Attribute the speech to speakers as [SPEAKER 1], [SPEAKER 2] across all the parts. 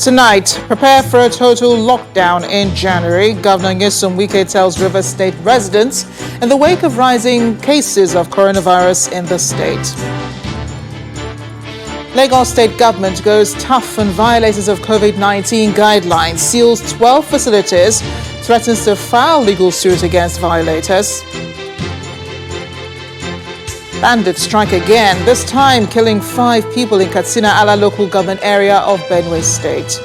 [SPEAKER 1] Tonight, prepare for a total lockdown in January. Governor Nyesom Wike tells Rivers State residents in the wake of rising cases of coronavirus in the state. Lagos State government goes tough on violators of COVID-19 guidelines, seals 12 facilities, threatens to file legal suit against violators. Bandits strike again, this time killing 5 people in Katsina Ala local government area of Benue State.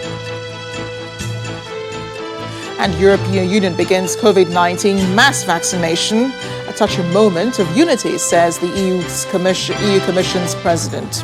[SPEAKER 1] And European Union begins COVID-19 mass vaccination. A touching moment of unity, says the EU Commission's president.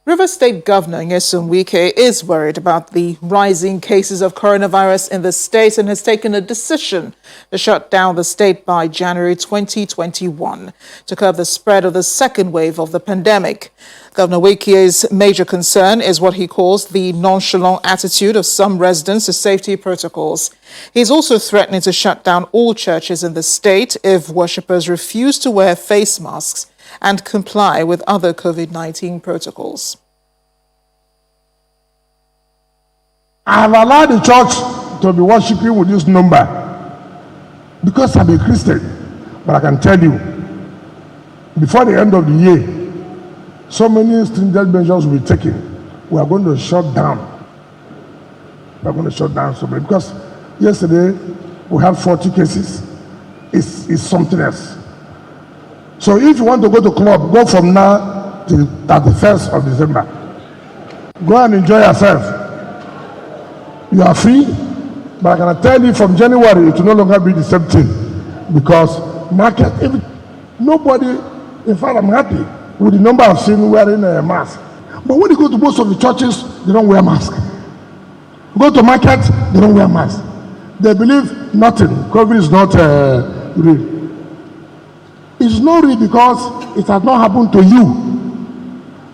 [SPEAKER 1] Rivers State Governor Nyesom Wike is worried about the rising cases of coronavirus in the state and has taken a decision to shut down the state by January 2021 to curb the spread of the second wave of the pandemic. Governor Wike's major concern is what he calls the nonchalant attitude of some residents to safety protocols. He's also threatening to shut down all churches in the state if worshippers refuse to wear face masks and comply with other COVID-19 protocols.
[SPEAKER 2] I have allowed the church to be worshiping with this number because I'm a Christian. But I can tell you, before the end of the year, so many stringent measures will be taken. We are going to shut down. We are going to shut down so many. Because yesterday, we had 40 cases. It's something else. So if you want to go to club, go from now till 31st of December. Go and enjoy yourself. You are free, but I can tell you from January it will no longer be the same thing because market, nobody, in fact I'm happy with the number I've seen wearing a mask. But when you go to most of the churches, they don't wear mask. Go to market, they don't wear mask. They believe nothing. COVID is not real. It's not real because it has not happened to you.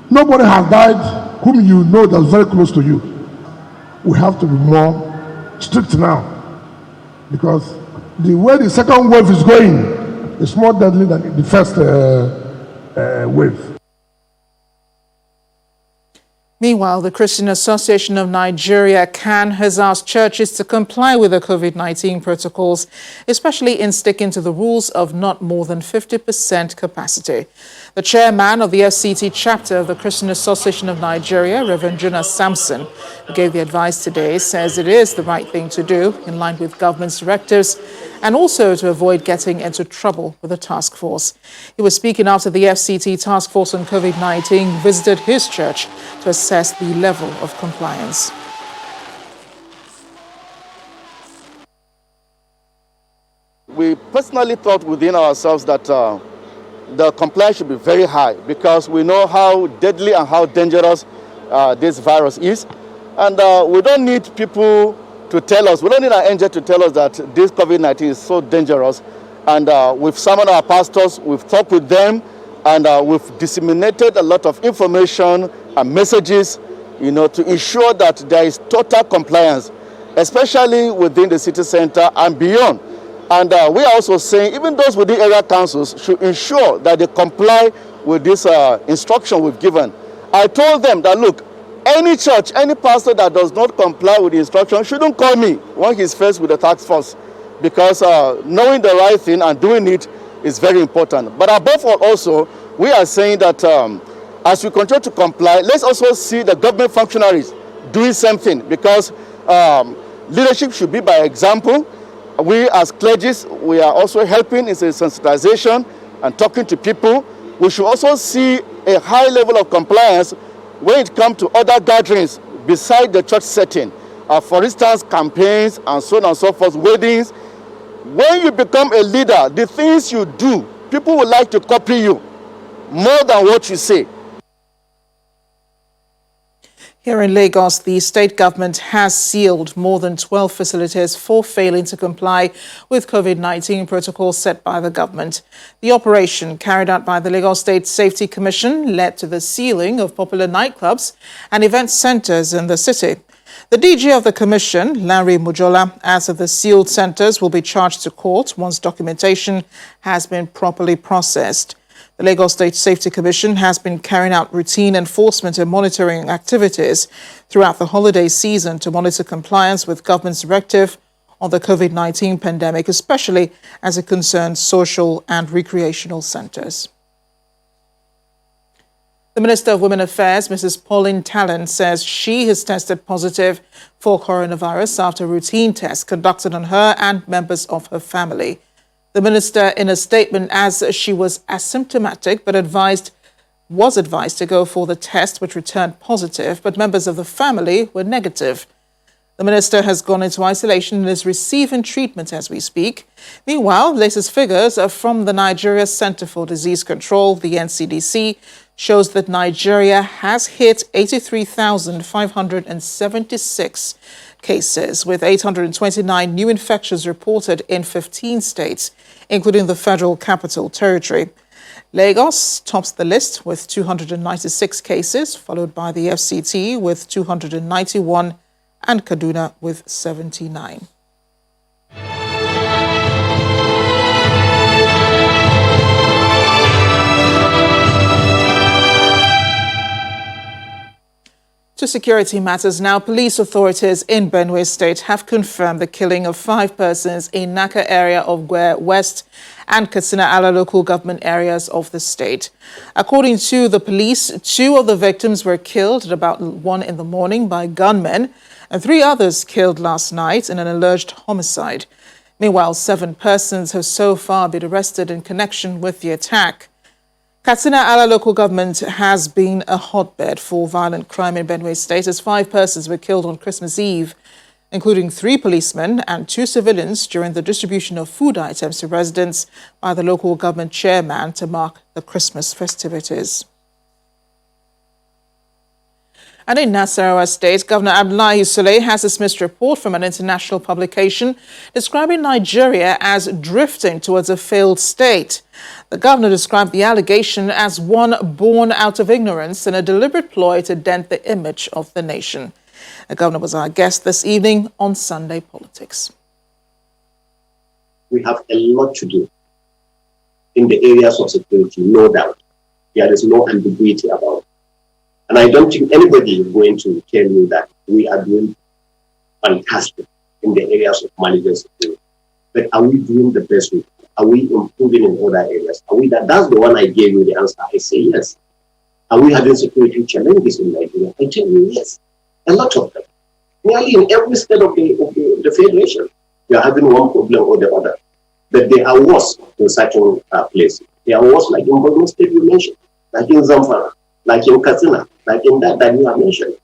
[SPEAKER 2] Nobody has died whom you know that's very close to you. We have to be more strict now because the way the second wave is going is more deadly than the first wave.
[SPEAKER 1] Meanwhile, the Christian Association of Nigeria, CAN, has asked churches to comply with the COVID-19 protocols, especially in sticking to the rules of not more than 50% capacity. The chairman of the FCT chapter of the Christian Association of Nigeria, Reverend Jonas Samson, who gave the advice today, says it is the right thing to do in line with government's directives and also to avoid getting into trouble with the task force. He was speaking after the FCT task force on COVID-19 visited his church to assess the level of compliance.
[SPEAKER 3] We personally thought within ourselves that the compliance should be very high because we know how deadly and how dangerous this virus is. And we don't need people to tell us, we don't need an angel to tell us that this COVID-19 is so dangerous. And we've summoned our pastors, we've talked with them, and we've disseminated a lot of information and messages, to ensure that there is total compliance, especially within the city center and beyond. And we are also saying even those within area councils should ensure that they comply with this instruction we've given. I told them that, look, any church, any pastor that does not comply with the instruction shouldn't call me when he's faced with the task force because knowing the right thing and doing it is very important. But above all also, we are saying that as we continue to comply, let's also see the government functionaries doing something because leadership should be by example. We as clergies, we are also helping in sensitization and talking to people. We should also see a high level of compliance when it comes to other gatherings beside the church setting. For instance, campaigns and so on and so forth, weddings. When you become a leader, the things you do, people would like to copy you more than what you say.
[SPEAKER 1] Here in Lagos, the state government has sealed more than 12 facilities for failing to comply with COVID-19 protocols set by the government. The operation carried out by the Lagos State Safety Commission led to the sealing of popular nightclubs and event centers in the city. The DG of the Commission, Larry Mujola, adds that the sealed centres will be charged to court once documentation has been properly processed. The Lagos State Safety Commission has been carrying out routine enforcement and monitoring activities throughout the holiday season to monitor compliance with government's directive on the COVID-19 pandemic, especially as it concerns social and recreational centres. The Minister of Women Affairs, Mrs. Pauline Talon, says she has tested positive for coronavirus after routine tests conducted on her and members of her family. The minister, in a statement, as she was asymptomatic but was advised to go for the test, which returned positive, but members of the family were negative. The minister has gone into isolation and is receiving treatment as we speak. Meanwhile, latest figures from the Nigeria Center for Disease Control, the NCDC, shows that Nigeria has hit 83,576 cases, with 829 new infections reported in 15 states, including the Federal Capital Territory. Lagos tops the list with 296 cases, followed by the FCT with 291 and Kaduna with 79. To security matters now, police authorities in Benue State have confirmed the killing of 5 persons in Naka area of Gwer West and Katsina Ala local government areas of the state. According to the police, 2 of the victims were killed at about 1 in the morning by gunmen, and 3 others killed last night in an alleged homicide. Meanwhile, 7 persons have so far been arrested in connection with the attack. Katsina Ala local government has been a hotbed for violent crime in Benue State, as 5 persons were killed on Christmas Eve, including 3 policemen and 2 civilians during the distribution of food items to residents by the local government chairman to mark the Christmas festivities. And in Nasarawa State, Governor Abdullahi Sule has dismissed a report from an international publication describing Nigeria as drifting towards a failed state. The governor described the allegation as one born out of ignorance and a deliberate ploy to dent the image of the nation. The governor was our guest this evening on Sunday Politics.
[SPEAKER 4] We have a lot to do in the areas of security, no doubt. There is no ambiguity about it. And I don't think anybody is going to tell you that we are doing fantastic in the areas of management security. But are we doing the best we can? Are we improving in other areas? That's the one I gave you the answer. I say yes. Are we having security challenges in Nigeria? I tell you yes. A lot of them. Nearly in every state of the federation, we are having one problem or the other. But they are worse in certain places. They are worse, like in Borno State you mentioned, like in Zamfara, like in Katsina, like in that you have mentioned.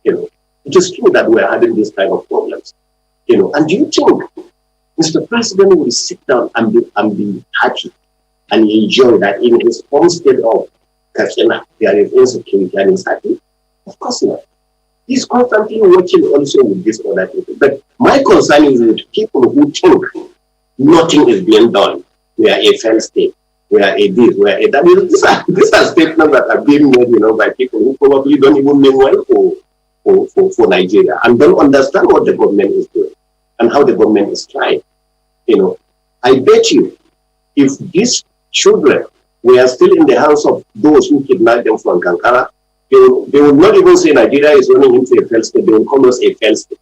[SPEAKER 4] It is true that we are having this kind of problems. And do you think Mr. President will sit down and be happy and enjoy that in his home state of Katsina there is insecurity and he's happy? Of course not. He's constantly working also with this other people. But my concern is with people who think nothing is being done. We are a failed state. We are a this, we are a that. These are statements that are being made, by people who probably don't even mean well for Nigeria and don't understand what the government is doing and how the government is trying. I bet you, if these children were still in the hands of those who kidnapped them from Kankara, they would not even say Nigeria is running into a failed state. They will call us a failed state.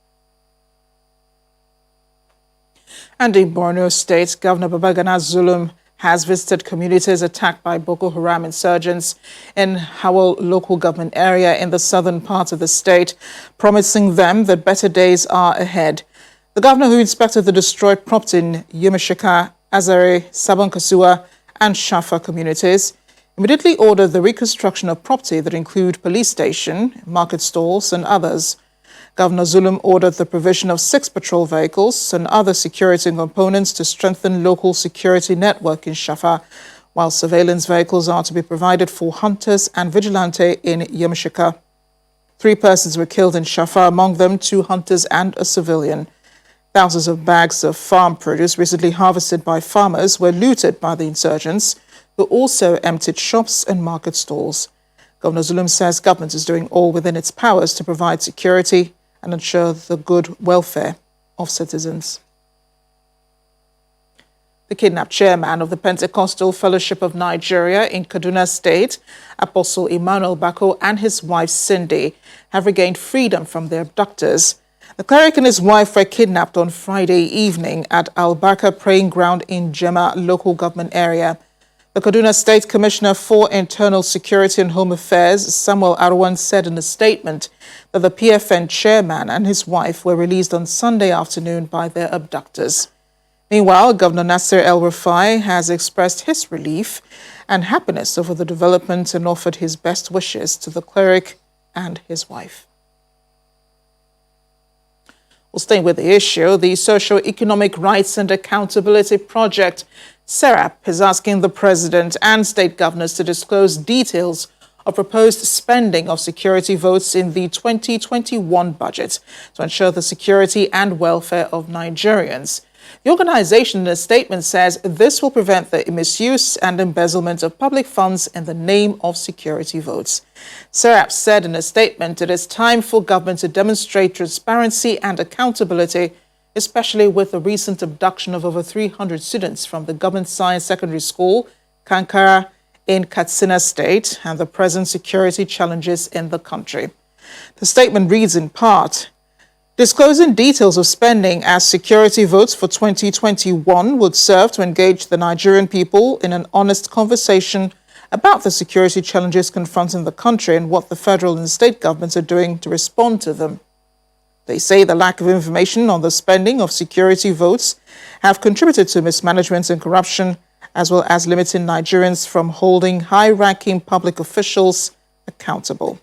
[SPEAKER 1] And in Borno State, Governor Babagana Zulum has visited communities attacked by Boko Haram insurgents in Howell local government area in the southern part of the state, promising them that better days are ahead. The governor, who inspected the destroyed property in Yumashika, Azare, Sabon Kasua and Shafa communities, immediately ordered the reconstruction of property that include police station, market stalls and others. Governor Zulum ordered the provision of 6 patrol vehicles and other security components to strengthen local security network in Shafa, while surveillance vehicles are to be provided for hunters and vigilante in Yumashika. 3 persons were killed in Shafa, among them 2 hunters and a civilian. Thousands of bags of farm produce recently harvested by farmers were looted by the insurgents, who also emptied shops and market stalls. Governor Zulum says government is doing all within its powers to provide security and ensure the good welfare of citizens. The kidnapped chairman of the Pentecostal Fellowship of Nigeria in Kaduna State, Apostle Emmanuel Bako, and his wife Cindy have regained freedom from their abductors. The cleric and his wife were kidnapped on Friday evening at Al-Barka Praying Ground in Jema local government area. The Kaduna State Commissioner for Internal Security and Home Affairs, Samuel Arwan, said in a statement that the PFN chairman and his wife were released on Sunday afternoon by their abductors. Meanwhile, Governor Nasir El-Rufai has expressed his relief and happiness over the development and offered his best wishes to the cleric and his wife. Well, staying with the issue, the Socio-Economic Rights and Accountability Project, SERAP, is asking the President and state governors to disclose details of proposed spending of security votes in the 2021 budget to ensure the security and welfare of Nigerians. The organization in a statement says this will prevent the misuse and embezzlement of public funds in the name of security votes. SERAP said in a statement it is time for government to demonstrate transparency and accountability, especially with the recent abduction of over 300 students from the Government Science Secondary School, Kankara, in Katsina State, and the present security challenges in the country. The statement reads in part, disclosing details of spending as security votes for 2021 would serve to engage the Nigerian people in an honest conversation about the security challenges confronting the country and what the federal and state governments are doing to respond to them. They say the lack of information on the spending of security votes have contributed to mismanagement and corruption, as well as limiting Nigerians from holding high-ranking public officials accountable.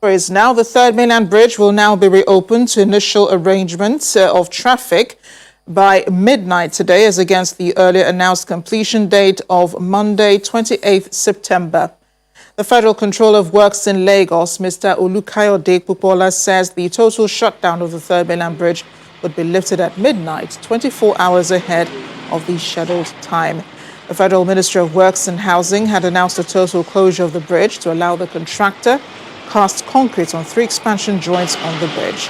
[SPEAKER 1] Is now the Third Mainland Bridge will now be reopened to initial arrangements of traffic by midnight today, as against the earlier announced completion date of Monday, 28th September. The Federal Controller of Works in Lagos, Mr. Olukayode Pupola, says the total shutdown of the Third Mainland Bridge would be lifted at midnight, 24 hours ahead of the scheduled time. The Federal Ministry of Works and Housing had announced a total closure of the bridge to allow the contractor cast concrete on 3 expansion joints on the bridge.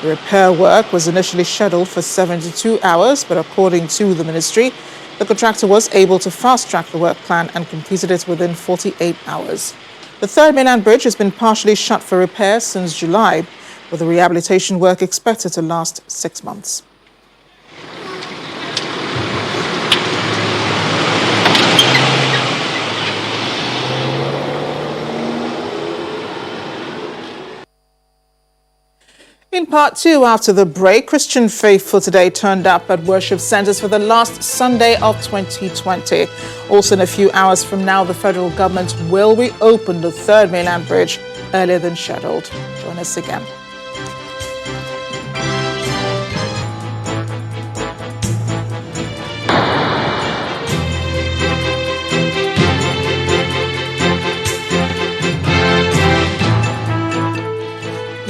[SPEAKER 1] The repair work was initially scheduled for 72 hours, but according to the ministry, the contractor was able to fast-track the work plan and completed it within 48 hours. The Third Mainland Bridge has been partially shut for repair since July, with the rehabilitation work expected to last 6 months. In part 2, after the break, Christian faithful today turned up at worship centers for the last Sunday of 2020. Also, in a few hours from now, the federal government will reopen the Third Mainland Bridge earlier than scheduled. Join us again.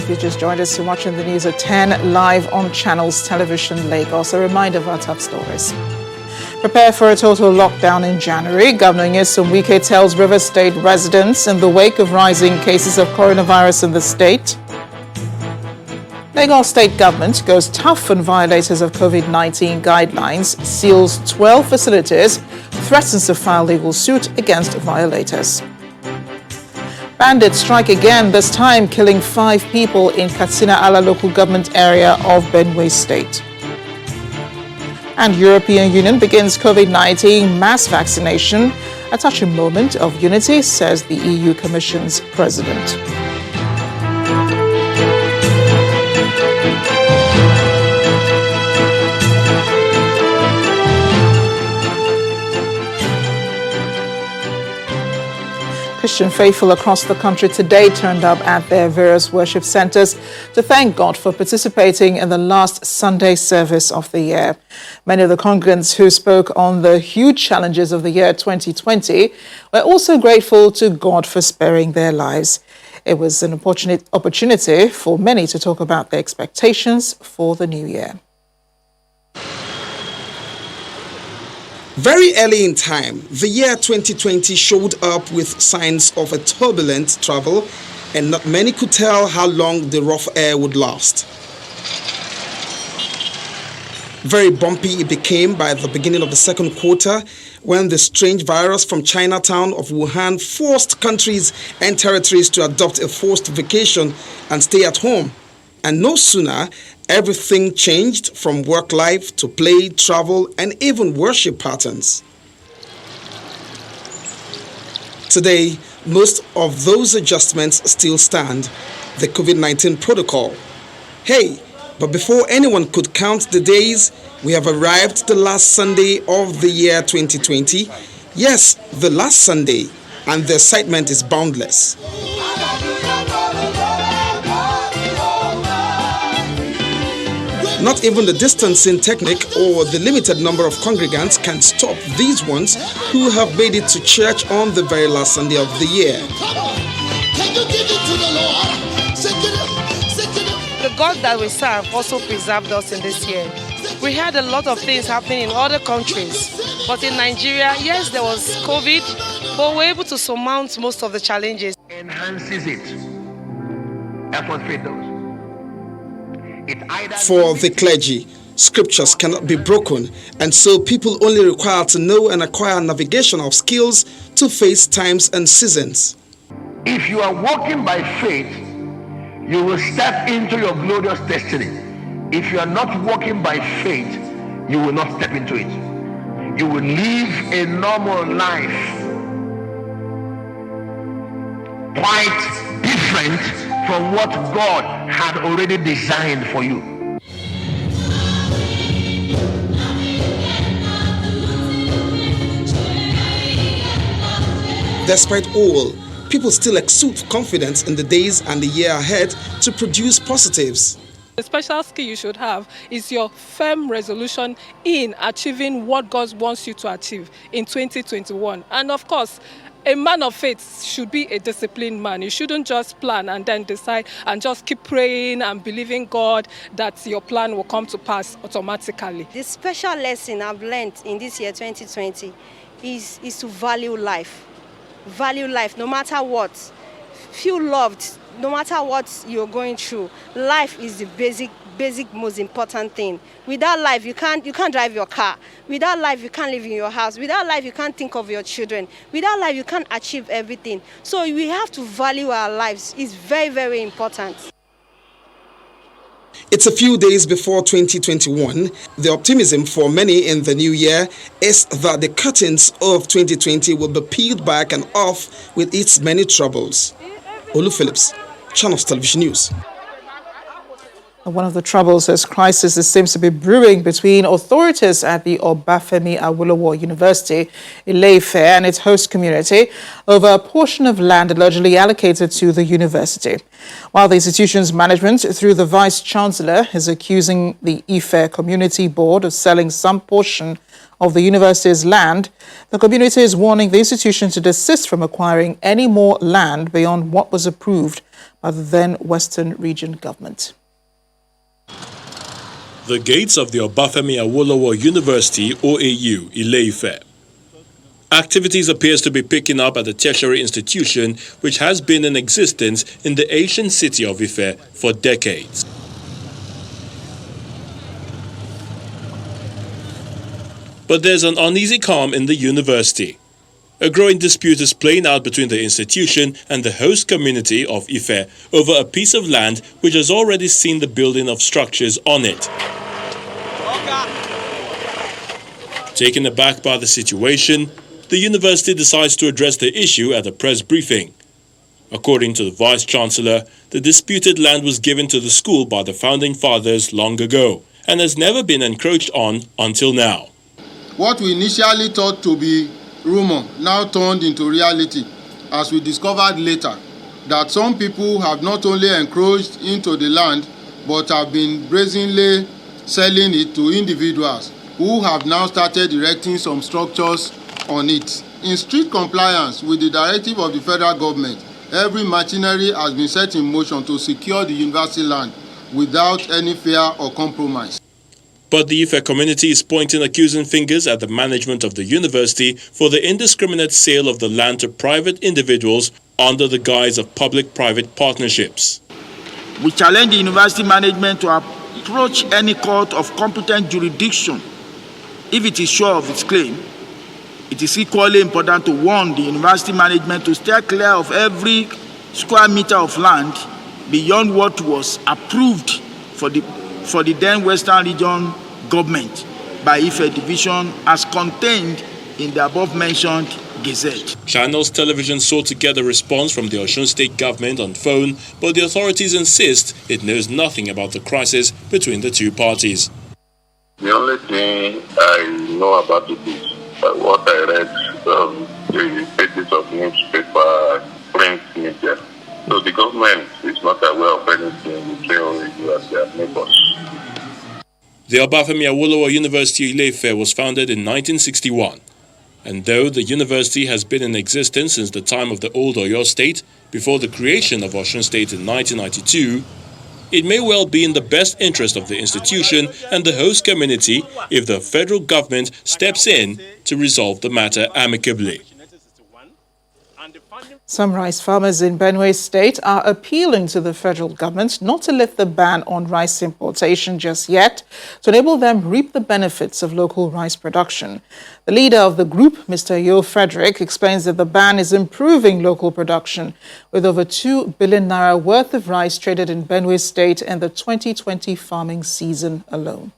[SPEAKER 1] If you just joined us, you're watching the news at 10 live on Channels Television Lagos. A reminder of our top stories. Prepare for a total lockdown in January. Governor Nyesom Wike tells River State residents in the wake of rising cases of coronavirus in the state. Lagos State Government goes tough on violators of COVID-19 guidelines, seals 12 facilities, threatens to file legal suit against violators. Bandits strike again, this time killing 5 people in Katsina Ala local government area of Benue State. And European Union begins COVID-19 mass vaccination, a touching moment of unity, says the EU Commission's president. Christian faithful across the country today turned up at their various worship centers to thank God for participating in the last Sunday service of the year. Many of the congregants who spoke on the huge challenges of the year 2020 were also grateful to God for sparing their lives. It was an opportunity for many to talk about their expectations for the new year.
[SPEAKER 5] Very early in time, the year 2020 showed up with signs of a turbulent travel, and not many could tell how long the rough air would last. Very bumpy it became by the beginning of the second quarter, when the strange virus from Chinatown of Wuhan forced countries and territories to adopt a forced vacation and stay at home. And no sooner, everything changed from work life to play, travel, and even worship patterns. Today, most of those adjustments still stand. The COVID-19 protocol. Hey, but before anyone could count the days, we have arrived the last Sunday of the year 2020. Yes, the last Sunday, and the excitement is boundless. Not even the distancing technique or the limited number of congregants can stop these ones who have made it to church on the very last Sunday of the year.
[SPEAKER 6] Can you give it to the Lord?
[SPEAKER 7] The God that we serve also preserved us in this year. We had a lot of things happening in other countries, but in Nigeria, yes, there was COVID, but we're able to surmount most of the challenges.
[SPEAKER 6] Enhances it. That's what faith does.
[SPEAKER 5] For the clergy, scriptures cannot be broken, and so people only require to know and acquire navigational skills to face times and seasons.
[SPEAKER 6] If you are walking by faith, you will step into your glorious destiny. If you are not walking by faith, you will not step into it. You will live a normal life, quite different from what God had already designed for you.
[SPEAKER 5] Despite all, people still exude confidence in the days and the year ahead to produce positives.
[SPEAKER 8] The special skill you should have is your firm resolution in achieving what God wants you to achieve in 2021. And of course, a man of faith should be a disciplined man. You shouldn't just plan and then decide and just keep praying and believing God that your plan will come to pass automatically.
[SPEAKER 9] The special lesson I've learned in this year 2020 is to value life. Value life no matter what. Feel loved no matter what you're going through. Life is the basic most important thing. Without life you can't drive your car. Without life you can't live in your house. Without life you can't think of your children. Without life you can't achieve everything. So we have to value our lives. It's very, very important.
[SPEAKER 5] It's a few days before 2021. The optimism for many in the new year is that the curtains of 2020 will be peeled back and off with its many troubles. Olu Phillips, Channels Television News.
[SPEAKER 1] One of the troubles is crisis that seems to be brewing between authorities at the Obafemi Awolowo University, Ile-Ife, and its host community over a portion of land allegedly allocated to the university. While the institution's management, through the Vice-Chancellor, is accusing the Ife Community Board of selling some portion of the university's land, the community is warning the institution to desist from acquiring any more land beyond what was approved by the then Western Region government.
[SPEAKER 10] The gates of the Obafemi Awolowo University, OAU, Ile-Ife. Activities appears to be picking up at the tertiary institution, which has been in existence in the ancient city of Ife for decades. But there's an uneasy calm in the university. A growing dispute is playing out between the institution and the host community of Ife over a piece of land which has already seen the building of structures on it. Taken aback by the situation, the university decides to address the issue at a press briefing. According to the Vice-Chancellor, the disputed land was given to the school by the founding fathers long ago and has never been encroached on until now.
[SPEAKER 11] What we initially thought to be rumor now turned into reality as we discovered later that some people have not only encroached into the land but have been brazenly selling it to individuals who have now started erecting some structures on it. In strict compliance with the directive of the federal government, every machinery has been set in motion to secure the university land without any fear or compromise.
[SPEAKER 10] But the Ife community is pointing accusing fingers at the management of the university for the indiscriminate sale of the land to private individuals under the guise of public-private partnerships.
[SPEAKER 12] We challenge the university management to approach any court of competent jurisdiction if it is sure of its claim. It is equally important to warn the university management to steer clear of every square meter of land beyond what was approved for the then Western Region government by Ife Division as contained in the above-mentioned Gazette.
[SPEAKER 10] Channels Television sought to get a response from the Osun State government on phone, but the authorities insist it knows nothing about the crisis between the two parties.
[SPEAKER 13] The only thing I know about it is what I read the pages of newspaper, print media. So the government is not aware of anything between you and their neighbors.
[SPEAKER 10] The Obafemi Awolowo University Ile-Ife was founded in 1961. And though the university has been in existence since the time of the old Oyo State, before the creation of Osun State in 1992, it may well be in the best interest of the institution and the host community if the federal government steps in to resolve the matter amicably.
[SPEAKER 1] Some rice farmers in Benue State are appealing to the federal government not to lift the ban on rice importation just yet, to enable them reap the benefits of local rice production. The leader of the group, Mr. Yo Frederick, explains that the ban is improving local production, with over 2 billion naira worth of rice traded in Benue State in the 2020 farming season alone.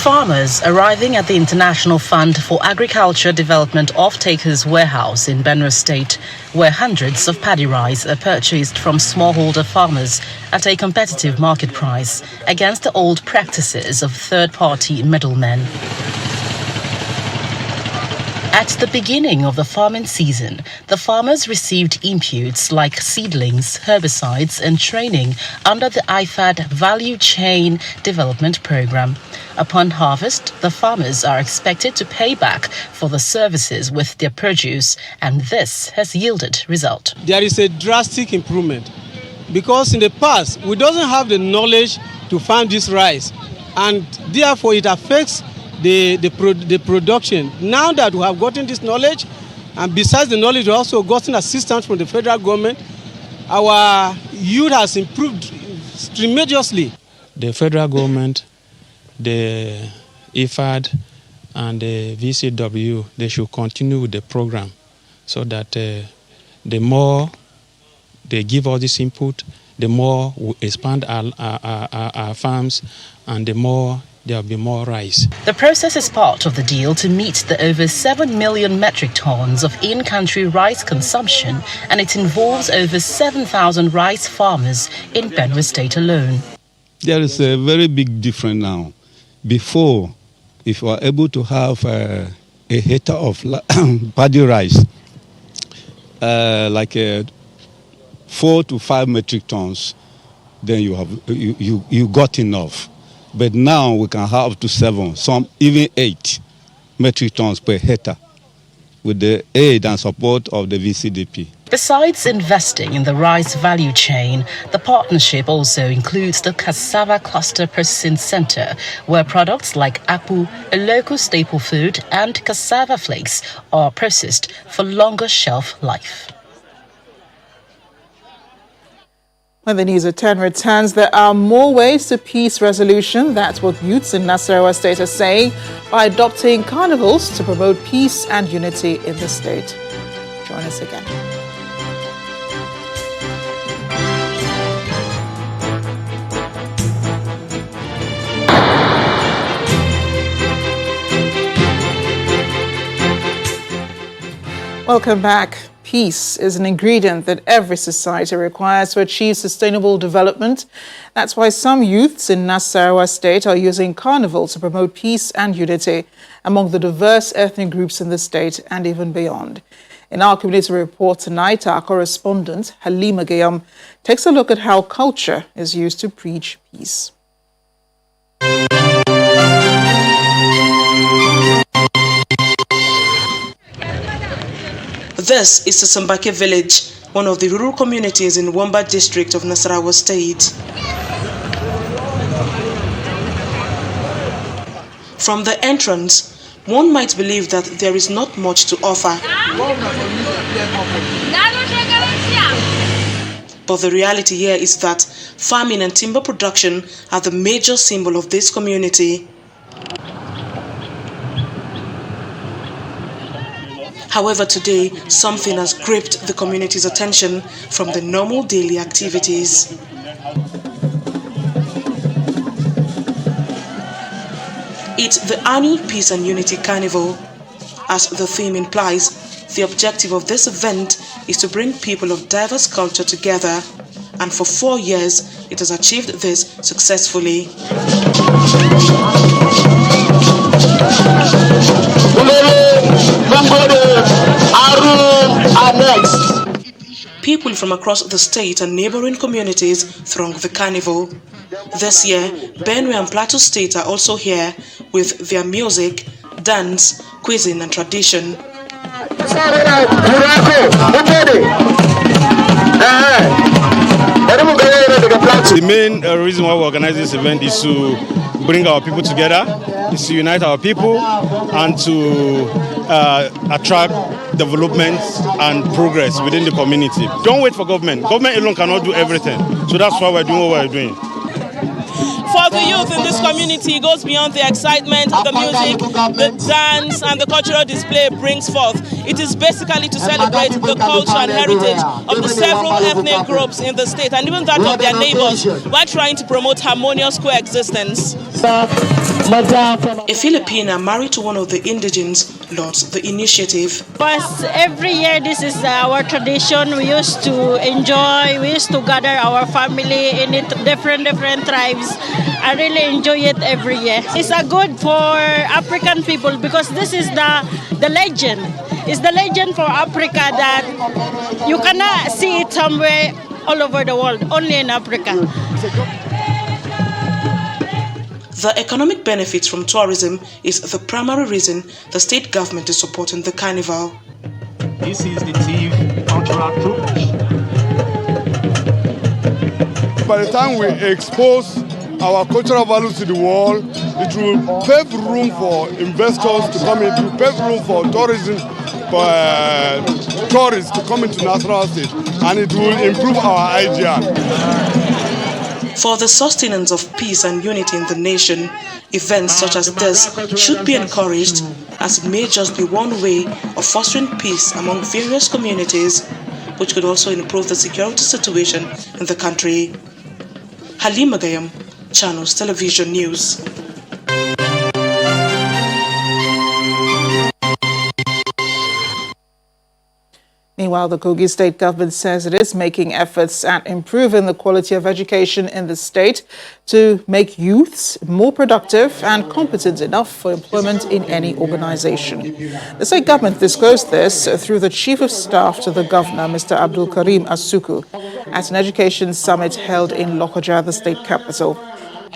[SPEAKER 14] Farmers arriving at the International Fund for Agriculture Development Off-Takers Warehouse in Benue State, where hundreds of paddy rice are purchased from smallholder farmers at a competitive market price against the old practices of third-party middlemen. At the beginning of the farming season, the farmers received inputs like seedlings, herbicides and training under the IFAD Value Chain Development Program. Upon harvest, the farmers are expected to pay back for the services with their produce, and this has yielded result.
[SPEAKER 15] There is a drastic improvement because in the past, we doesn't have the knowledge to farm this rice, and therefore it affects the production. Now that we have gotten this knowledge, and besides the knowledge, we also gotten assistance from the federal government, our yield has improved tremendously.
[SPEAKER 16] The federal government, the IFAD, and the VCW, they should continue with the program so that the more they give all this input, the more we expand our farms, and the more there will be more rice.
[SPEAKER 14] The process is part of the deal to meet the over 7 million metric tons of in-country rice consumption, and it involves over 7,000 rice farmers in Benue State alone.
[SPEAKER 17] There is a very big difference now. Before, if you are able to have a hectare of paddy rice, like 4 to 5 metric tons, then you got enough. But now we can have up to 7, some even 8 metric tons per hectare with the aid and support of the VCDP.
[SPEAKER 14] Besides investing in the rice value chain, the partnership also includes the Cassava Cluster Processing Center, where products like akpu, a local staple food, and cassava flakes are processed for longer shelf life.
[SPEAKER 1] When the news at 10 returns, there are more ways to peace resolution. That's what youths in Nasarawa State are saying by adopting carnivals to promote peace and unity in the state. Join us again. Welcome back. Peace is an ingredient that every society requires to achieve sustainable development. That's why some youths in Nasarawa State are using carnival to promote peace and unity among the diverse ethnic groups in the state and even beyond. In our community report tonight, our correspondent, Halima Gayam, takes a look at how culture is used to preach peace.
[SPEAKER 18] This is Sambake village, one of the rural communities in Wamba district of Nasarawa State. From the entrance, one might believe that there is not much to offer. But the reality here is that farming and timber production are the major symbol of this community. However, today, something has gripped the community's attention from the normal daily activities. It's the annual Peace and Unity Carnival. As the theme implies, the objective of this event is to bring people of diverse culture together, and for 4 years, it has achieved this successfully. People from across the state and neighboring communities throng the carnival. This year, Benue and Plateau State are also here with their music, dance, cuisine and tradition.
[SPEAKER 19] The main reason why we organize this event is to bring our people together, is to unite our people, and to attract development and progress within the community. Don't wait for government. Government alone cannot do everything. So that's why we're doing what we're doing.
[SPEAKER 20] For the youth in this community, it goes beyond the excitement, the music, the dance, and the cultural display brings forth. It is basically to celebrate the culture and heritage of the several ethnic groups in the state, and even that of their neighbors, while trying to promote harmonious coexistence.
[SPEAKER 18] A Filipina married to one of the indigenes lauds the initiative.
[SPEAKER 21] Because every year this is our tradition. We used to enjoy, we used to gather our family in different tribes. I really enjoy it every year. It's a good for African people because this is the legend. It's the legend for Africa that you cannot see it somewhere all over the world, only in Africa.
[SPEAKER 18] The economic benefits from tourism is the primary reason the state government is supporting the carnival.
[SPEAKER 22] This is the thief cultural approach.
[SPEAKER 23] By the time we expose our cultural values to the world, it will pave room for investors to come in, it will pave room for tourism, for tourists to come into National State, and it will improve our idea.
[SPEAKER 18] For the sustenance of peace and unity in the nation, events such as this should be encouraged, as it may just be one way of fostering peace among various communities, which could also improve the security situation in the country. Halima Gayam, Channels Television News.
[SPEAKER 1] Meanwhile, the Kogi state government says it is making efforts at improving the quality of education in the state to make youths more productive and competent enough for employment in any organization. The state government disclosed this through the Chief of Staff to the Governor, Mr. Abdul Karim Asuku, at an education summit held in Lokoja, the state capital.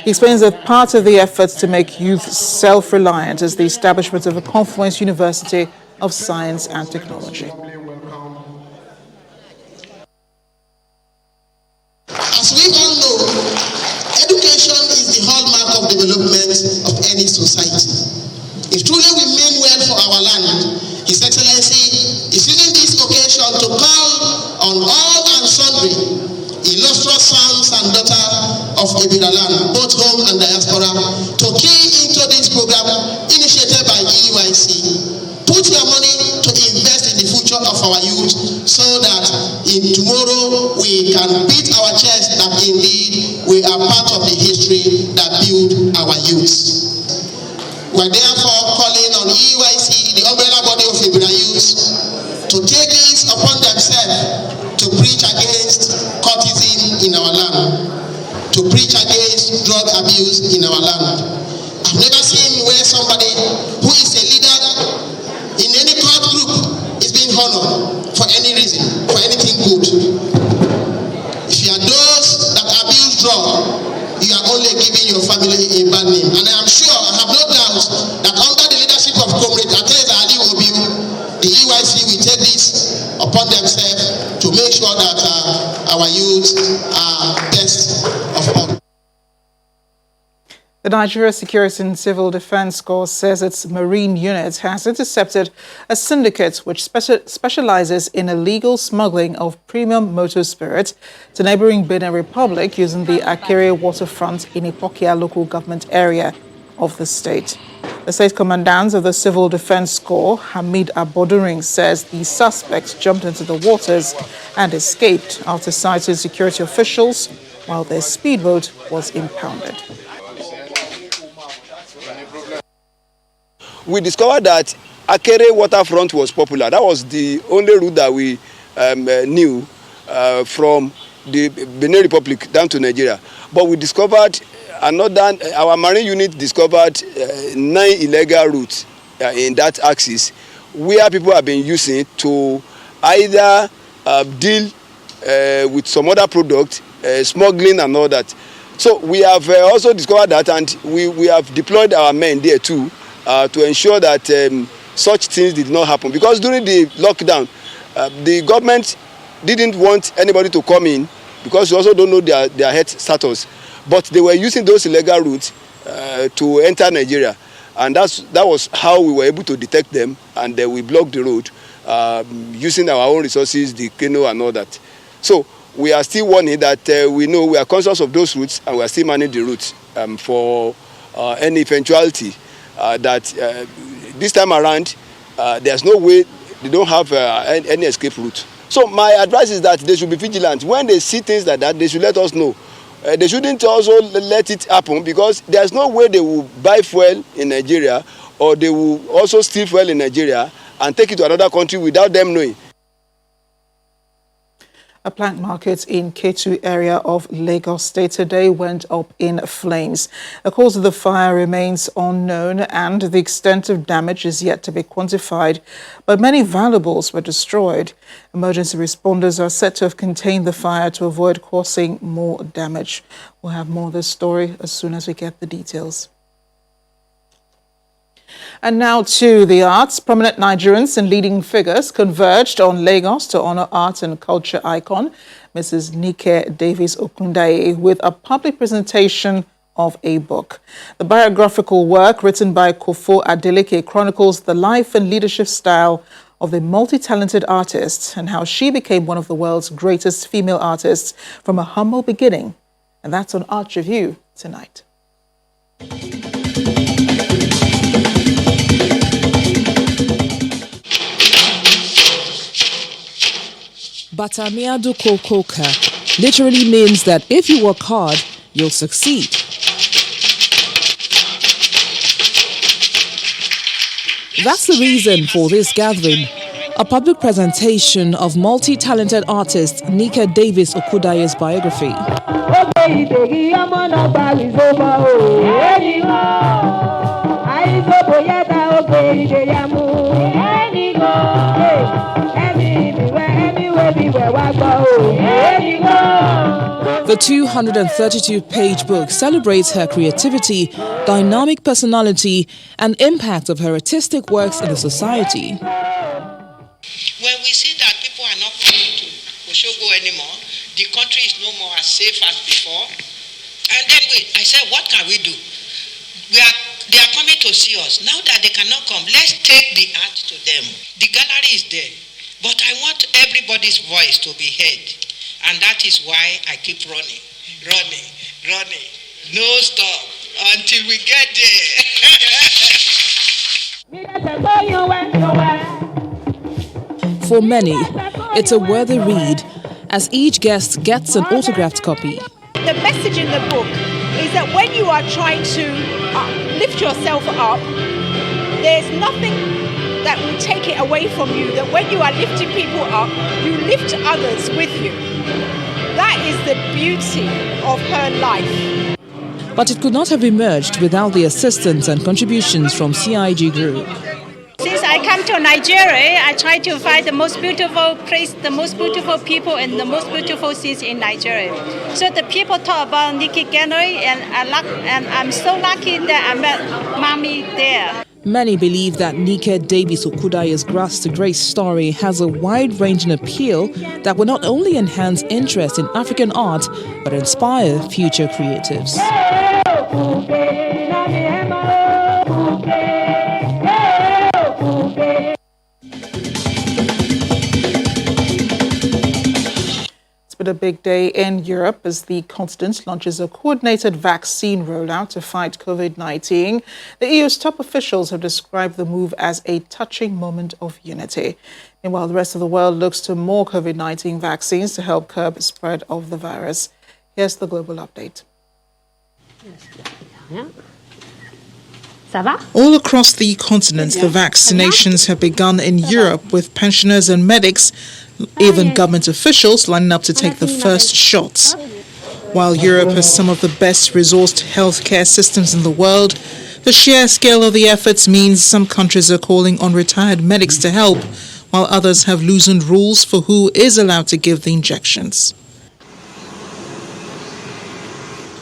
[SPEAKER 1] He explains that part of the efforts to make youth self-reliant is the establishment of a Confluence University of Science and Technology.
[SPEAKER 24] As we all know, education is the hallmark of development of any society. If truly we mean well for our land, His Excellency is using this occasion to call on all and sundry illustrious sons and daughters of Ebiraland, both home and diaspora, to key into this program initiated by EYC. Put your money to invest in the future of our youth so that in tomorrow we can beat our chest that indeed we are part of the history that built our youth. We're therefore calling on EYC, the umbrella body of Ibira youth, to take this upon themselves to preach against cultism in our land, to preach against drug abuse in our land. I've never seen where somebody who is a leader in any cult group is being honored for any reason, for anything good. If you are those that abuse drugs, you are only giving your family a bad name. And I am sure, I have no doubt, that under the leadership of Comrade Ateza Ali Obiu, the EYC will take this upon themselves to make sure that our youth are best of all.
[SPEAKER 1] The Nigeria Security and Civil Defense Corps says its marine unit has intercepted a syndicate which specializes in illegal smuggling of premium motor spirits to neighboring Benin Republic using the Akere waterfront in Ipokia local government area of the state. The state commandant of the Civil Defense Corps, Hamid Aboduring, says the suspects jumped into the waters and escaped after citing security officials while their speedboat was impounded.
[SPEAKER 2] We discovered that Akere waterfront was popular. That was the only route that we knew from the Benin Republic down to Nigeria. But we discovered our marine unit discovered 9 illegal routes in that axis where people have been using to either deal with some other product, smuggling and all that. So we have also discovered that, and we have deployed our men there too to ensure that such things did not happen. Because during the lockdown, the government didn't want anybody to come in because we also don't know their health status. But they were using those illegal routes to enter Nigeria. And that was how we were able to detect them, and we blocked the road using our own resources, the canoe and all that. So we are still warning that we know we are conscious of those routes, and we are still managing the routes for any eventuality that this time around there's no way they don't have any escape route. So my advice is that they should be vigilant. When they see things like that, they should let us know. They shouldn't also let it happen, because there's no way they will buy fuel in Nigeria, or they will also steal fuel in Nigeria and take it to another country without them knowing.
[SPEAKER 1] A plank market in Ketu area of Lagos State today went up in flames. The cause of the fire remains unknown and the extent of damage is yet to be quantified, but many valuables were destroyed. Emergency responders are said to have contained the fire to avoid causing more damage. We'll have more of this story as soon as we get the details. And now to the arts. Prominent Nigerians and leading figures converged on Lagos to honor art and culture icon Mrs. Nike Davis Okundaye with a public presentation of a book. The biographical work, written by Kofo Adeleke, chronicles the life and leadership style of the multi-talented artist and how she became one of the world's greatest female artists from a humble beginning. And that's on Art Review tonight.
[SPEAKER 3] Batamiado Kokoka literally means that if you work hard, you'll succeed. That's the reason for this gathering, a public presentation of multi-talented artist Nike Davis Okundaye's biography. The 232-page book celebrates her creativity, dynamic personality, and impact of her artistic works in the society.
[SPEAKER 4] When we see that people are not coming to Oshogo anymore, the country is no more as safe as before, and then I said, what can we do? They are coming to see us. Now that they cannot come, let's take the art to them. The gallery is there, but I want everybody's voice to be heard. And that is why I keep running, no stop, until we get
[SPEAKER 3] there. For many, it's a worthy read, as each guest gets an autographed copy.
[SPEAKER 7] The message in the book is that when you are trying to lift yourself up, there's nothing that will take it away from you, that when you are lifting people up, you lift others with you. That is the beauty of her life.
[SPEAKER 3] But it could not have emerged without the assistance and contributions from CIG Group.
[SPEAKER 21] Since I come to Nigeria, I try to find the most beautiful place, the most beautiful people, and the most beautiful cities in Nigeria. So the people talk about Nike Gallery, and I'm so lucky that I met Mommy there.
[SPEAKER 3] Many believe that Nike Davis Okundaye's Grass to Grace story has a wide-ranging appeal that will not only enhance interest in African art, but inspire future creatives.
[SPEAKER 1] but a big day in Europe as the continent launches a coordinated vaccine rollout to fight COVID-19. The EU's top officials have described the move as a touching moment of unity. Meanwhile, the rest of the world looks to more COVID-19 vaccines to help curb the spread of the virus. Here's the global update. All across the continent, the vaccinations have begun in Europe, with pensioners and medics, even government officials, lining up to take the first shots. While Europe has some of the best resourced healthcare systems in the world, the sheer scale of the efforts means some countries are calling on retired medics to help, while others have loosened rules for who is allowed to give the injections.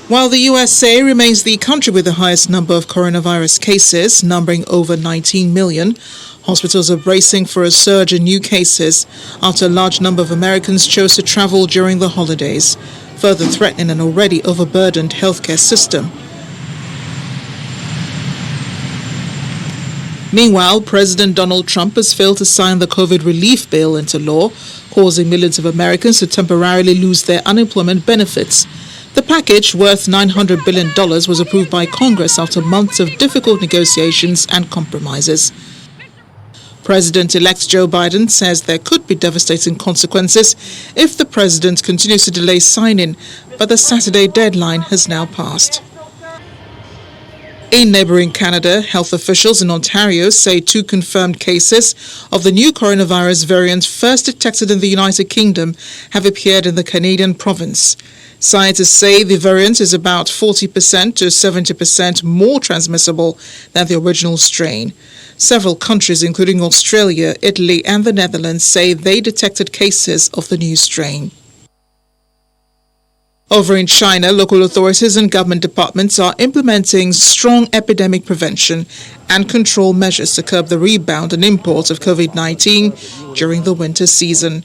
[SPEAKER 1] While the USA remains the country with the highest number of coronavirus cases, numbering over 19 million, hospitals are bracing for a surge in new cases after a large number of Americans chose to travel during the holidays, further threatening an already overburdened healthcare system. Meanwhile, President Donald Trump has failed to sign the COVID relief bill into law, causing millions of Americans to temporarily lose their unemployment benefits. The package, worth $900 billion, was approved by Congress after months of difficult negotiations and compromises. President-elect Joe Biden says there could be devastating consequences if the president continues to delay signing, but the Saturday deadline has now passed. In neighboring Canada, health officials in Ontario say 2 confirmed cases of the new coronavirus variant first detected in the United Kingdom have appeared in the Canadian province. Scientists say the variant is about 40% to 70% more transmissible than the original strain. Several countries, including Australia, Italy, and the Netherlands, say they detected cases of the new strain. Over in China, local authorities and government departments are implementing strong epidemic prevention and control measures to curb the rebound and import of COVID-19 during the winter season.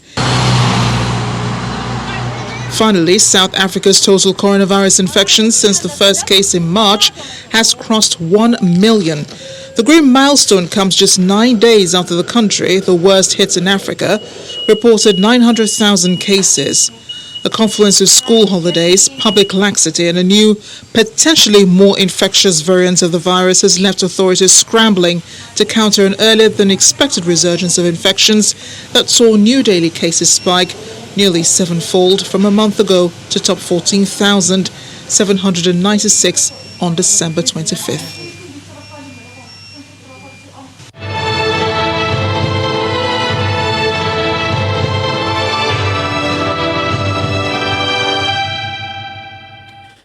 [SPEAKER 1] Finally, South Africa's total coronavirus infections since the first case in March has crossed 1 million. The grim milestone comes just 9 days after the country, the worst hit in Africa, reported 900,000 cases. A confluence of school holidays, public laxity, and a new, potentially more infectious variant of the virus has left authorities scrambling to counter an earlier than expected resurgence of infections that saw new daily cases spike nearly 7-fold from a month ago to top 14,796 on December 25th.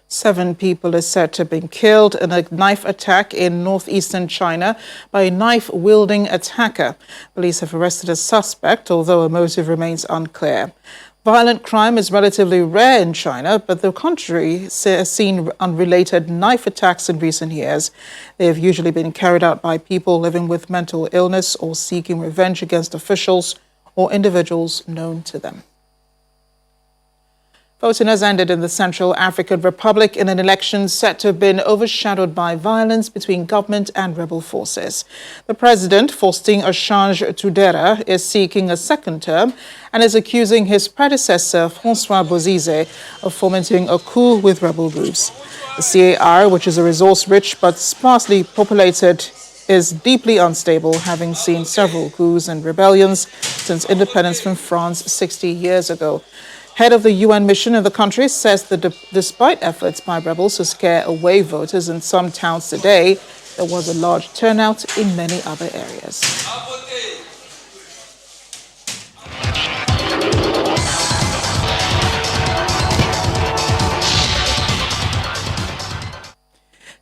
[SPEAKER 1] Seven people are said to have been killed in a knife attack in northeastern China by a knife-wielding attacker. Police have arrested a suspect, although a motive remains unclear. Violent crime is relatively rare in China, but the country has seen unrelated knife attacks in recent years. They have usually been carried out by people living with mental illness or seeking revenge against officials or individuals known to them. Voting has ended in the Central African Republic in an election set to have been overshadowed by violence between government and rebel forces. The president, Faustin Archange Touadéra, is seeking a second term and is accusing his predecessor, François Bozizé, of fomenting a coup with rebel groups. The CAR, which is a resource-rich but sparsely populated, is deeply unstable, having seen several coups and rebellions since independence from France 60 years ago. Head of the UN mission in the country says that despite efforts by rebels to scare away voters in some towns today, there was a large turnout in many other areas.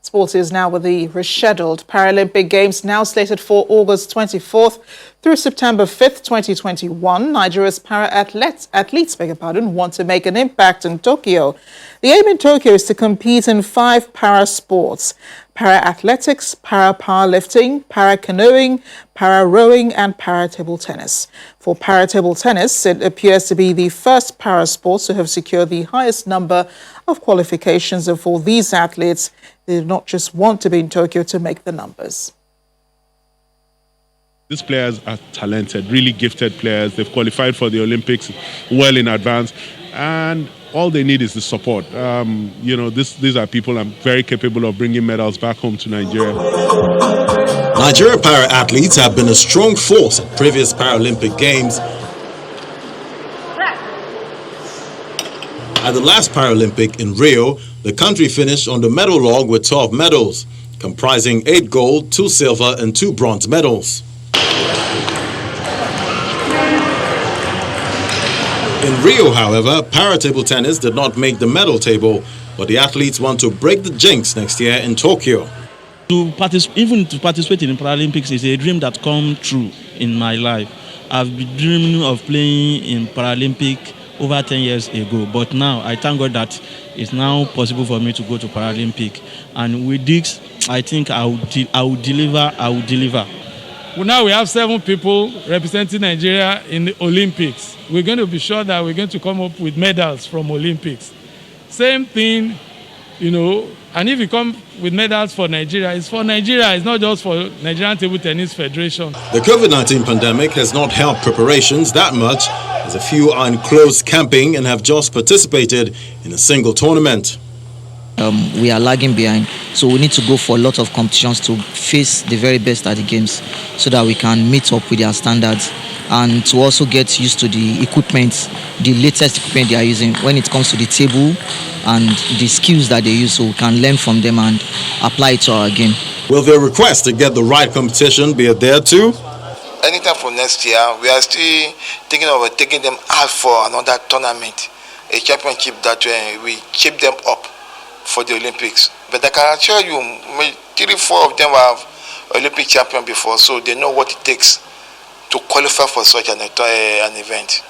[SPEAKER 1] Sports is now with the rescheduled Paralympic Games now slated for August 24th through September 5th, 2021. Nigeria's para-athletes want to make an impact in Tokyo. The aim in Tokyo is to compete in 5 para-sports: para-athletics, para-powerlifting, para-canoeing, para-rowing, and para-table tennis. For para-table tennis, it appears to be the first para-sport to have secured the highest number of qualifications, and for these athletes, they do not just want to be in Tokyo to make the numbers.
[SPEAKER 5] These players are talented, really gifted players. They've qualified for the Olympics well in advance. and all they need is the support. These are people very capable of bringing medals back home to Nigeria.
[SPEAKER 6] Nigeria para-athletes have been a strong force at previous Paralympic Games. At the last Paralympic in Rio, the country finished on the medal log with 12 medals, comprising 8 gold, 2 silver and 2 bronze medals. In Rio, however, para-table tennis did not make the medal table, but the athletes want to break the jinx next year in Tokyo.
[SPEAKER 8] Even to participate in the Paralympics is a dream that comes true in my life. I've been dreaming of playing in Paralympic over 10 years ago, but now I thank God that it's now possible for me to go to Paralympic. And with this, I think I will deliver.
[SPEAKER 23] Well, now we have 7 people representing Nigeria in the Olympics. We're going to be sure that we're going to come up with medals from Olympics. Same thing, and if you come with medals for Nigeria, it's for Nigeria, it's not just for Nigerian Table Tennis Federation.
[SPEAKER 6] The COVID-19 pandemic has not helped preparations that much, as a few are in closed camping and have just participated in a single tournament.
[SPEAKER 9] We are lagging behind, so we need to go for a lot of competitions to face the very best at the games so that we can meet up with their standards and to also get used to the equipment, the latest equipment they are using when it comes to the table and the skills that they use, so we can learn from them and apply it to our game.
[SPEAKER 6] Will their request to get the right competition be adhered to?
[SPEAKER 25] Anytime from next year, we are still thinking of taking them out for another tournament, a championship that we keep them up for the Olympics. But I can assure you, 3-4 of them have Olympic champion before, so they know what it takes to qualify for such an event.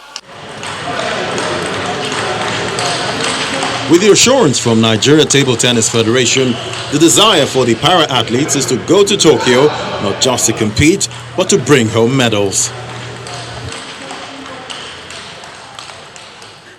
[SPEAKER 6] With the assurance from Nigeria Table Tennis Federation, the desire for the para-athletes is to go to Tokyo, not just to compete, but to bring home medals.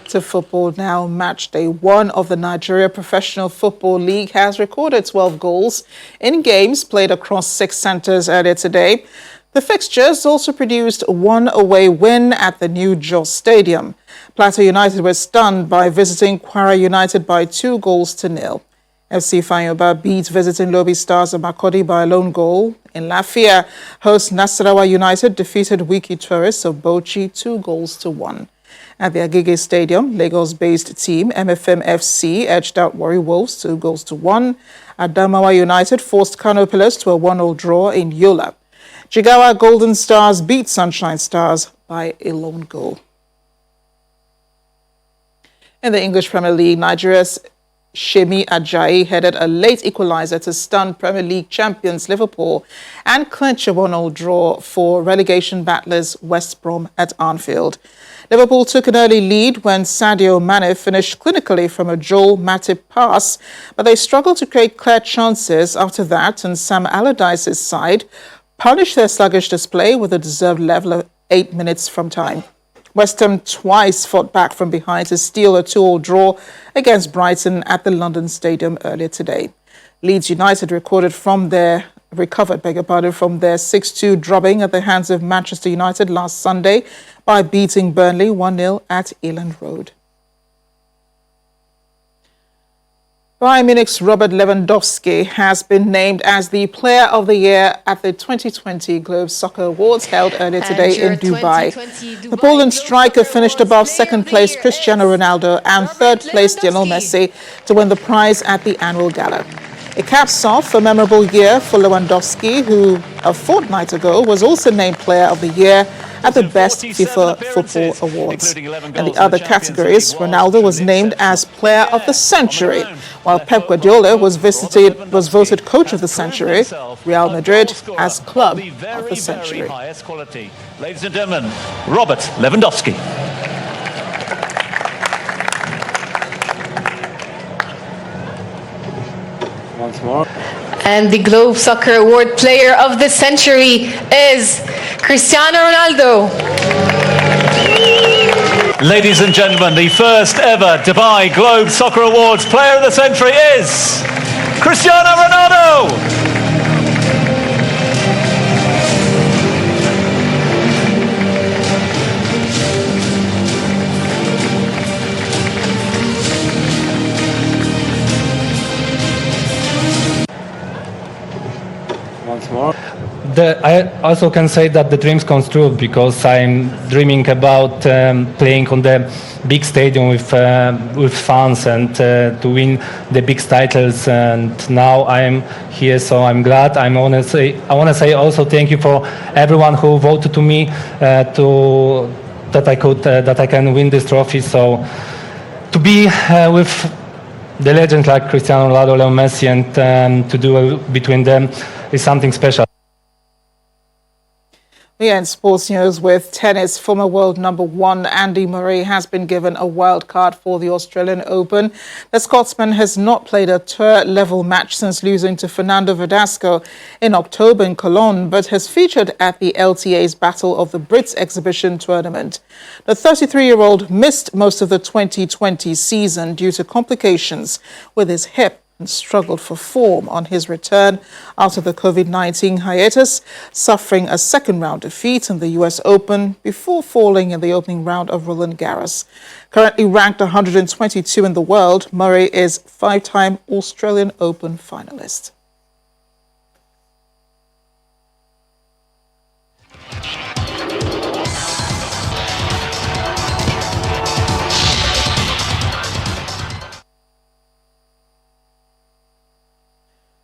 [SPEAKER 1] To football now. Match day 1 of the Nigeria Professional Football League has recorded 12 goals in games played across 6 centres earlier today. The fixtures also produced 1 away win at the new Jos Stadium. Plateau United were stunned by visiting Kwara United by 2-0. FC Fanyoba beat visiting Lobi Stars of Makurdi by a lone goal. In Lafia, host Nasarawa United defeated Wiki Tourists of Bauchi 2-1. At the Agege Stadium, Lagos-based team MFM FC edged out Warri Wolves 2-1. Adamawa United forced Kano Pillars to a 1-0 draw in Yola. Jigawa Golden Stars beat Sunshine Stars by a lone goal. In the English Premier League, Nigeria's Shemi Ajayi headed a late equaliser to stun Premier League champions Liverpool and clinch a 1-0 draw for relegation battlers West Brom at Anfield. Liverpool took an early lead when Sadio Mane finished clinically from a Joel Matip pass, but they struggled to create clear chances after that, and Sam Allardyce's side punished their sluggish display with a deserved level of 8 minutes from time. West Ham twice fought back from behind to steal a 2-2 draw against Brighton at the London Stadium earlier today. Leeds United recovered from their 6-2 drubbing at the hands of Manchester United last Sunday by beating Burnley 1-0 at Elland Road. Bayern Munich's Robert Lewandowski has been named as the Player of the Year at the 2020 Globe Soccer Awards held earlier today in Dubai. The Poland striker finished above second-place Cristiano Ronaldo and third-place Lionel Messi to win the prize at the annual gala. It caps off a memorable year for Lewandowski, who a fortnight ago was also named Player of the Year at the Best FIFA Football Awards. In the other categories, Ronaldo was named as Player of the Century, while Pep Guardiola was voted Coach of the Century, Real Madrid as Club of the Century.
[SPEAKER 26] Ladies and gentlemen, Robert Lewandowski.
[SPEAKER 27] Once more. And the Globe Soccer Award Player of the Century is Cristiano Ronaldo.
[SPEAKER 26] Ladies and gentlemen, the first ever Dubai Globe Soccer Awards Player of the Century is Cristiano Ronaldo.
[SPEAKER 10] once more.
[SPEAKER 11] I also can say that the dreams come true because I'm dreaming about playing on the big stadium with fans and to win the big titles. And now I'm here, so I'm glad. I want to say also thank you for everyone who voted to me that I can win this trophy. So to be with the legends like Cristiano Ronaldo, Leo Messi, and to do between them is something special.
[SPEAKER 1] We end sports news with tennis. Former world number 1 Andy Murray has been given a wild card for the Australian Open. The Scotsman has not played a tour-level match since losing to Fernando Verdasco in October in Cologne, but has featured at the LTA's Battle of the Brits exhibition tournament. The 33-year-old missed most of the 2020 season due to complications with his hip and struggled for form on his return after the COVID-19 hiatus, suffering a second-round defeat in the US Open before falling in the opening round of Roland Garros. Currently ranked 122 in the world, Murray is 5-time Australian Open finalist.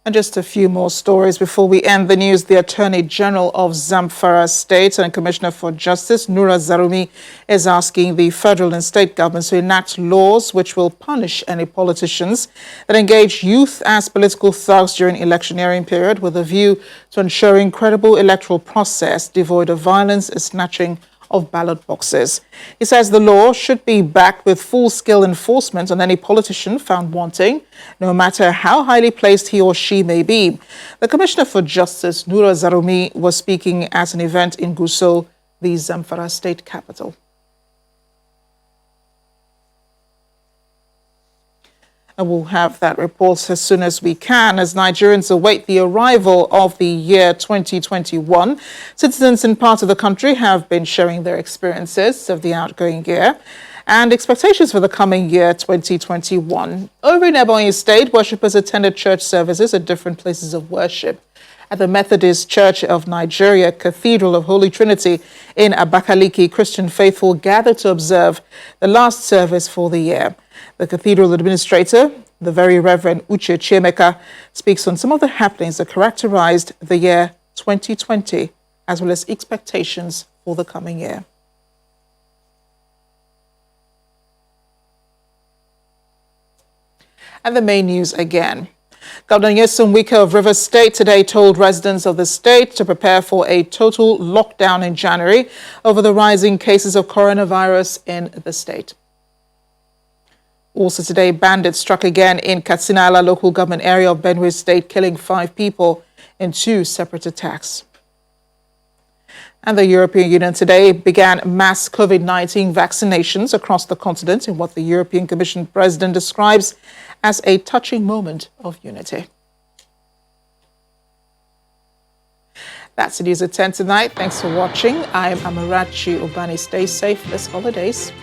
[SPEAKER 1] And just a few more stories before we end the news. The Attorney General of Zamfara State and Commissioner for Justice, Nura Zarumi, is asking the federal and state governments to enact laws which will punish any politicians that engage youth as political thugs during electioneering period with a view to ensuring credible electoral process devoid of violence and snatching of ballot boxes. He says the law should be backed with full-scale enforcement on any politician found wanting, no matter how highly placed he or she may be. The Commissioner for Justice, Nura Zarumi, was speaking at an event in Gusau, the Zamfara state capital. And we'll have that report as soon as we can. As Nigerians await the arrival of the year 2021, citizens in parts of the country have been sharing their experiences of the outgoing year and expectations for the coming year 2021. Over in Ebonyi State, worshippers attended church services at different places of worship. At the Methodist Church of Nigeria Cathedral of Holy Trinity in Abakaliki, Christian faithful gathered to observe the last service for the year. The cathedral administrator, the Very Reverend Uche Chiemeka, speaks on some of the happenings that characterized the year 2020, as well as expectations for the coming year. And the main news again. Governor Nyesom Wike of Rivers State today told residents of the state to prepare for a total lockdown in January over the rising cases of coronavirus in the state. Also today, bandits struck again in Katsinala local government area of Benue State, killing 5 people in 2 separate attacks. And the European Union today began mass COVID-19 vaccinations across the continent in what the European Commission President describes as a touching moment of unity. That's the news at 10 tonight. Thanks for watching. I'm Amarachi Obani. Stay safe this holidays.